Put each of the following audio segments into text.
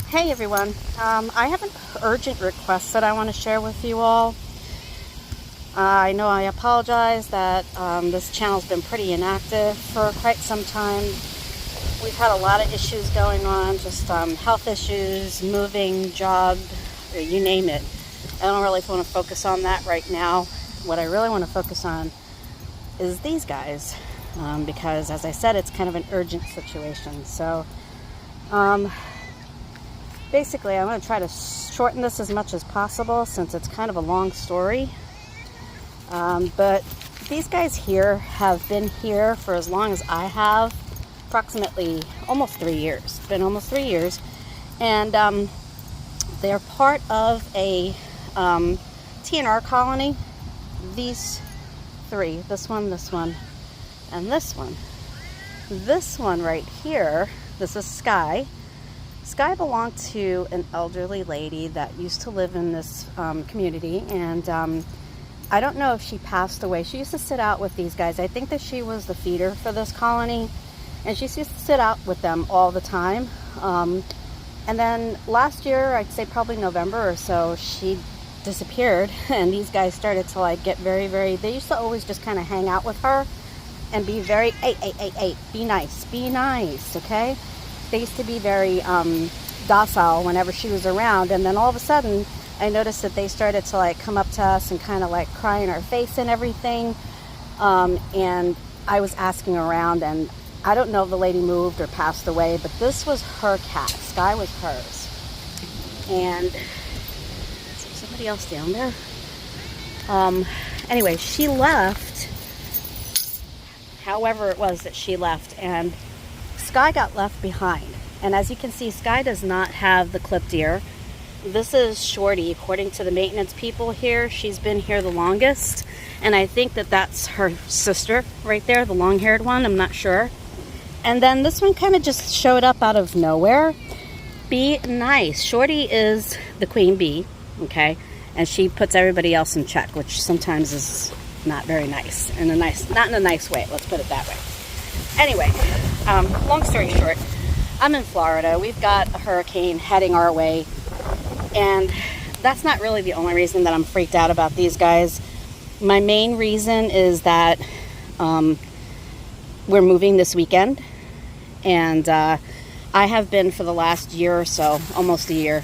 Hey everyone, I have an urgent request that I want to share with you all. I know I apologize that this channel's been pretty inactive for quite some time. We've had a lot of issues going on, just health issues, moving, job, you name it. I don't really want to focus on that right now. What I really want to focus on is these guys, because as I said, it's kind of an urgent situation. So basically, I'm going to try to shorten this as much as possible since it's kind of a long story. But these guys here have been here for as long as I have, approximately almost 3 years. It's been almost 3 years. And they're part of a TNR colony. These three, this one, and this one. This one right here, this is Sky. Sky belonged to an elderly lady that used to live in this community, and I don't know if she passed away. She used to sit out with these guys. I think that she was the feeder for this colony, and she used to sit out with them all the time. And then last year, I'd say probably November or so, she disappeared, and these guys started to like get very, they used to always just kind of hang out with her and be very, hey, be nice, okay? They used to be very docile whenever she was around, and then all of a sudden I noticed that they started to like come up to us and kind of like cry in our face and everything, and I was asking around, and I don't know if the lady moved or passed away, but this was her cat. Sky was hers, and is there somebody else down there? Anyway, she left, however it was that she left, and Sky got left behind. And as you can see, Sky does not have the clipped ear. This is Shorty. According to the maintenance people here, she's been here the longest, and I think that that's her sister right there, the long-haired one. I'm not sure. And then this one kind of just showed up out of nowhere. Be nice. Shorty is the queen bee, okay, and she puts everybody else in check, which sometimes is not very nice, not in a nice way, let's put it that way. Anyway, long story short, I'm in Florida. We've got a hurricane heading our way, and that's not really the only reason that I'm freaked out about these guys. My main reason is that we're moving this weekend, and I have been for the last year or so, almost a year,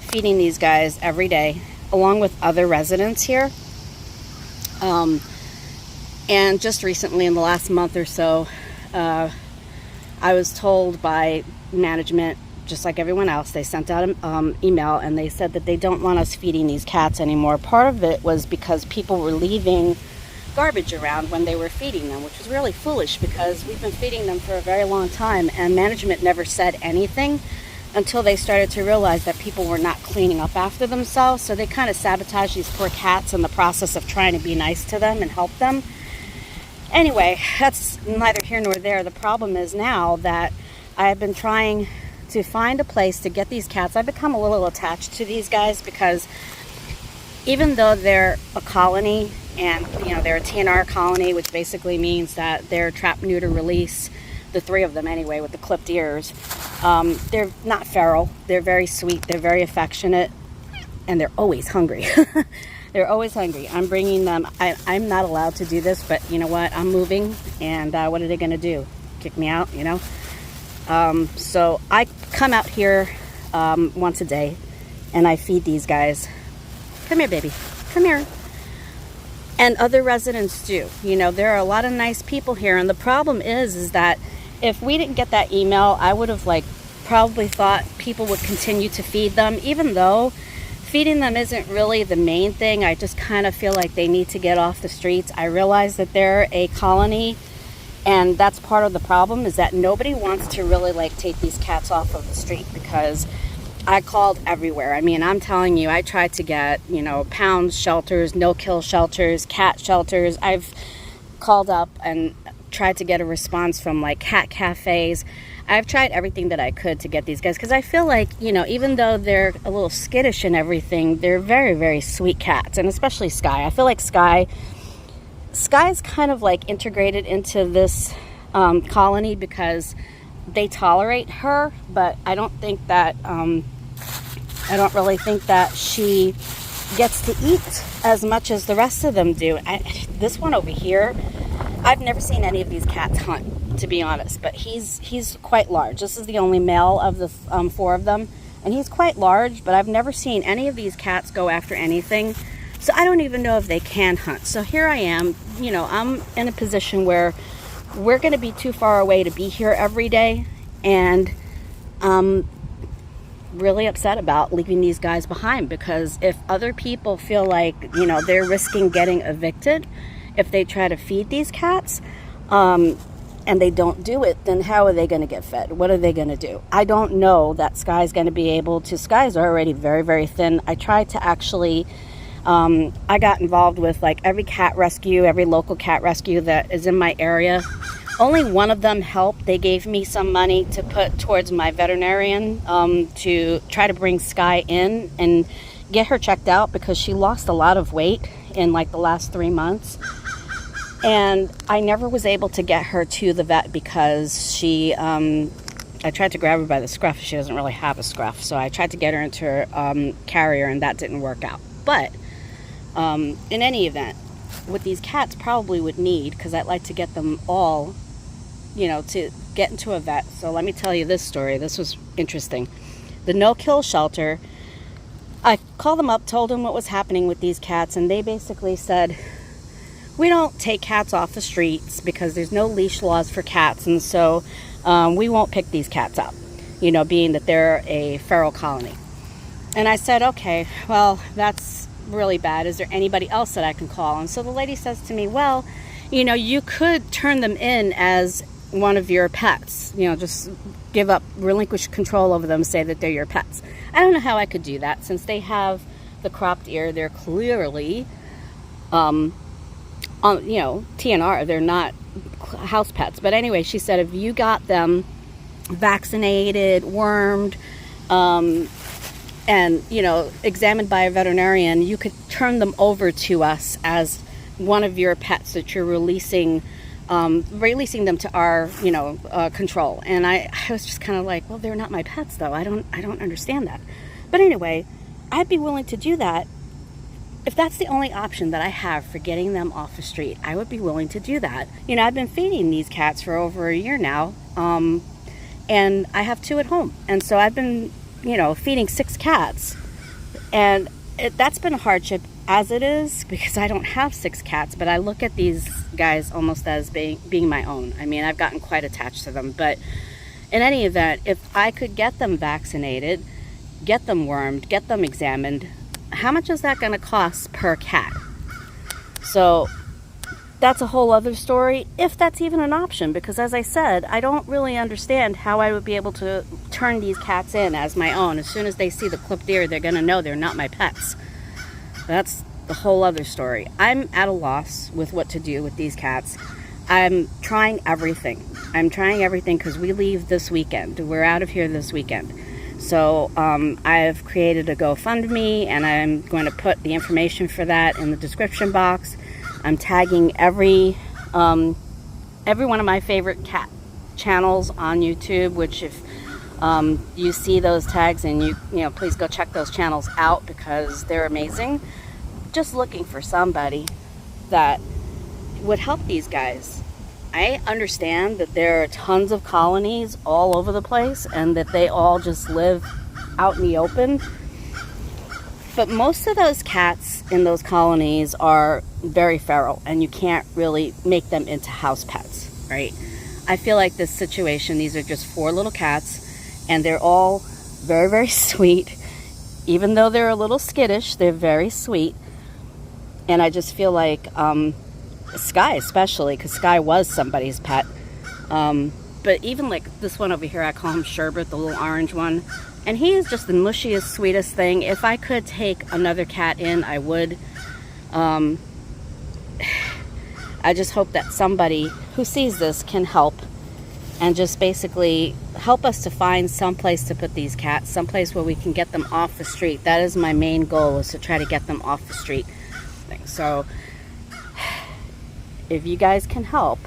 feeding these guys every day, along with other residents here. And just recently, in the last month or so, I was told by management, just like everyone else, they sent out an email, and they said that they don't want us feeding these cats anymore. Part of it was because people were leaving garbage around when they were feeding them, which was really foolish because we've been feeding them for a very long time, and management never said anything until they started to realize that people were not cleaning up after themselves. So they kind of sabotaged these poor cats in the process of trying to be nice to them and help them. Anyway, that's neither here nor there. The problem is now that I have been trying to find a place to get these cats. I've become a little attached to these guys because even though they're a colony, and they're a TNR colony, which basically means that they're trap, neuter, release, the three of them anyway with the clipped ears, they're not feral. They're very sweet, they're very affectionate, and they're always hungry. They're always hungry. I'm bringing them. I'm not allowed to do this, but you know what? I'm moving, and what are they going to do? Kick me out, So I come out here once a day, and I feed these guys. Come here, baby. Come here. And other residents do. There are a lot of nice people here, and the problem is that if we didn't get that email, I would have probably thought people would continue to feed them, even though feeding them isn't really the main thing. I just kind of feel like they need to get off the streets. I realize that they're a colony, and that's part of the problem, is that nobody wants to really take these cats off of the street, because I called everywhere. I mean, I'm telling you, I tried to get, pound shelters, no-kill shelters, cat shelters. I've called up and tried to get a response from cat cafes. I've tried everything that I could to get these guys, because I feel like, even though they're a little skittish and everything, they're very, very sweet cats, and especially Sky. I feel like Sky's kind of integrated into this colony because they tolerate her, but I don't think that I don't really think that she gets to eat as much as the rest of them do. This one over here, I've never seen any of these cats hunt, to be honest, but he's quite large. This is the only male of the 4 of them, and he's quite large, but I've never seen any of these cats go after anything. So I don't even know if they can hunt. So here I am, you know, I'm in a position where we're going to be too far away to be here every day, and really upset about leaving these guys behind, because if other people feel like, you know, they're risking getting evicted if they try to feed these cats, and they don't do it, then how are they going to get fed? What are they going to do? I don't know that Sky's going to be able to. Sky's already very, very thin. I tried to actually, I got involved with like every cat rescue, every local cat rescue that is in my area. Only one of them helped. They gave me some money to put towards my veterinarian to try to bring Sky in and get her checked out, because she lost a lot of weight in like the last 3 months. And I never was able to get her to the vet because she, I tried to grab her by the scruff. She doesn't really have a scruff. So I tried to get her into her carrier, and that didn't work out. But in any event, what these cats probably would need, because I'd like to get them all, you know, to get into a vet. So let me tell you this story. This was interesting. The no-kill shelter, I called them up, told them what was happening with these cats, and they basically said, we don't take cats off the streets because there's no leash laws for cats, and so we won't pick these cats up, you know, being that they're a feral colony. And I said, okay, well, that's really bad. Is there anybody else that I can call? And so the lady says to me, well, you know, you could turn them in as one of your pets, you know, just relinquish control over them, say that they're your pets. I don't know how I could do that, since they have the cropped ear. They're clearly, you know, TNR. They're not house pets. But anyway, she said if you got them vaccinated, wormed, and, you know, examined by a veterinarian, you could turn them over to us as one of your pets that you're releasing them to our, you know, control. And I was just kind of like, well, they're not my pets, though. I don't understand that. But anyway, I'd be willing to do that. If that's the only option that I have for getting them off the street, I would be willing to do that. You know, I've been feeding these cats for over a year now, and I have 2 at home. And so I've been, you know, feeding 6 cats. And that's been a hardship as it is, because I don't have 6 cats, but I look at these guys almost as being my own. I mean, I've gotten quite attached to them. But in any event, if I could get them vaccinated, get them wormed, get them examined, how much is that going to cost per cat? So that's a whole other story, if that's even an option, because as I said, I don't really understand how I would be able to turn these cats in as my own. As soon as they see the clipped ear, they're going to know they're not my pets. That's the whole other story. I'm at a loss with what to do with these cats. I'm trying everything. Because we leave this weekend. We're out of here this weekend. So I've created a GoFundMe, and I'm going to put the information for that in the description box. I'm tagging every one of my favorite cat channels on YouTube, which if you see those tags, and you know, please go check those channels out, because they're amazing. Just looking for somebody that would help these guys. I understand that there are tons of colonies all over the place, and that they all just live out in the open. But most of those cats in those colonies are very feral, and you can't really make them into house pets, right? I feel like this situation, these are just 4 little cats, and they're all very, very sweet. Even though they're a little skittish, they're very sweet. And I just feel like Sky especially, because Sky was somebody's pet. But even like this one over here, I call him Sherbet, the little orange one. And he is just the mushiest, sweetest thing. If I could take another cat in, I would. I just hope that somebody who sees this can help, and just basically help us to find some place to put these cats, someplace where we can get them off the street. That is my main goal, is to try to get them off the street. So if you guys can help,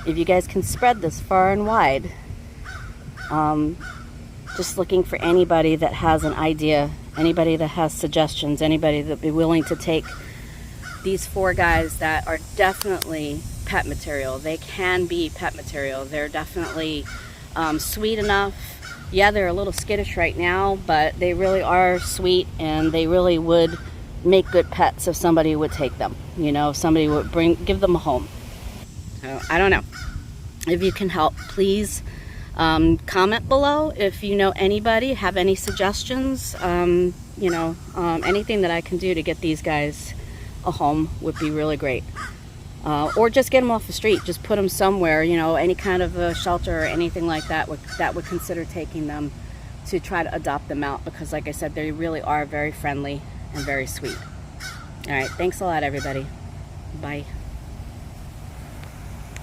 if you guys can spread this far and wide, just looking for anybody that has an idea, anybody that has suggestions, anybody that would be willing to take these 4 guys that are definitely pet material. They can be pet material. They're definitely sweet enough. Yeah, they're a little skittish right now, but they really are sweet, and they really would make good pets if somebody would take them. You know, if somebody would give them a home. So, I don't know. If you can help, please comment below if you know anybody, have any suggestions. You know, anything that I can do to get these guys a home would be really great. Or just get them off the street. Just put them somewhere, you know, any kind of a shelter or anything like that would consider taking them, to try to adopt them out, because like I said, they really are very friendly and very sweet. All right, thanks a lot, everybody. Bye.